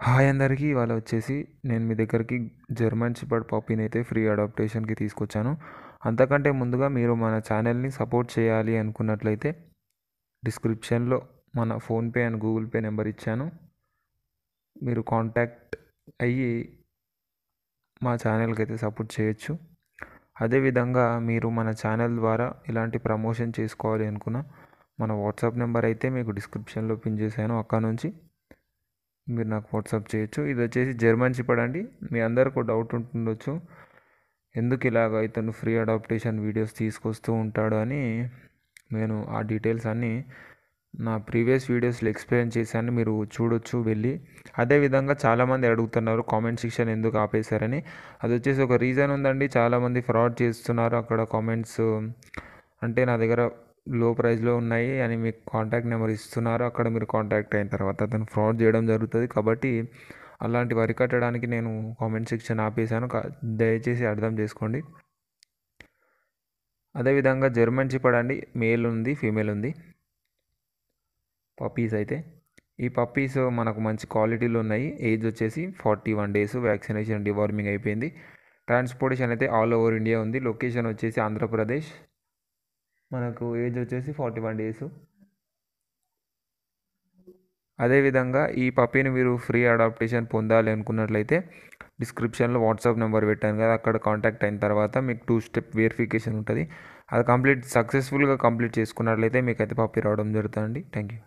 Hi అందరికీ. ఇవాళ వచ్చేసి నేను మీ దగ్గరికి జర్మన్ షెపర్డ్ పప్పీని అయితే ఫ్రీ అడాప్టేషన్కి తీసుకొచ్చాను. అంతకంటే ముందుగా మీరు మన ఛానల్ని సపోర్ట్ చేయాలి అనుకున్నట్లయితే డిస్క్రిప్షన్లో మన PhonePe and Google pay number ఇచ్చాను. మీరు కాంటాక్ట్ అయ్యి మా ఛానల్కి అయితే సపోర్ట్ చేయొచ్చు. అదేవిధంగా మీరు మన ఛానల్ ద్వారా ఇలాంటి ప్రమోషన్ చేసుకోవాలి అనుకున్న మన వాట్సాప్ నెంబర్ అయితే మీకు డిస్క్రిప్షన్లో పిన్ చేశాను. అక్కడ నుంచి మీరు నాకు వాట్సాప్ చేయొచ్చు. ఇది వచ్చేసి జర్మన్ షెపర్డ్ అండి. మీ అందరికీ డౌట్ ఉంటుండొచ్చు, ఎందుకు ఇలాగ ఇతను ఫ్రీ అడాప్టేషన్ వీడియోస్ తీసుకొస్తూ ఉంటాడు అని. నేను ఆ డీటెయిల్స్ అన్నీ నా ప్రీవియస్ వీడియోస్లో ఎక్స్ప్లెయిన్ చేశాను, మీరు చూడొచ్చు వెళ్ళి. అదేవిధంగా చాలామంది అడుగుతున్నారు కామెంట్ సెక్షన్ ఎందుకు ఆపేశారని. అది వచ్చేసి ఒక రీజన్ ఉందండి. చాలామంది ఫ్రాడ్ చేస్తున్నారు అక్కడ కామెంట్స్. అంటే నా దగ్గర లో ప్రైస్లో ఉన్నాయి అని మీకు కాంటాక్ట్ నెంబర్ ఇస్తున్నారు. అక్కడ మీరు కాంటాక్ట్ అయిన తర్వాత అతను ఫ్రాడ్ చేయడం జరుగుతుంది. కాబట్టి అలాంటివి అరికట్టడానికి నేను కామెంట్ సెక్షన్ ఆపేశాను. దయచేసి అర్థం చేసుకోండి. అదేవిధంగా జర్మన్ షెపర్డ్ అండి, మేల్ ఉంది, ఫీమేల్ ఉంది. పప్పీస్ అయితే ఈ పప్పీస్ మనకు మంచి క్వాలిటీలో ఉన్నాయి. ఏజ్ వచ్చేసి 41 days. వ్యాక్సినేషన్ డివార్మింగ్ అయిపోయింది. ట్రాన్స్పోర్టేషన్ అయితే ఆల్ ఓవర్ ఇండియా ఉంది. లొకేషన్ వచ్చేసి ఆంధ్రప్రదేశ్. మనకు ఏజ్ వచ్చేసి 41 days. అదేవిధంగా ఈ పప్పీని మీరు ఫ్రీ అడాప్టేషన్ పొందాలి అనుకున్నట్లయితే డిస్క్రిప్షన్లో వాట్సాప్ నెంబర్ పెట్టాను కదా, అక్కడ కాంటాక్ట్ అయిన తర్వాత మీకు 2-step వెరిఫికేషన్ ఉంటుంది. అది సక్సెస్ఫుల్గా కంప్లీట్ చేసుకున్నట్లయితే మీకు అయితే పప్పీ రావడం జరుగుతుందండి. Thank you.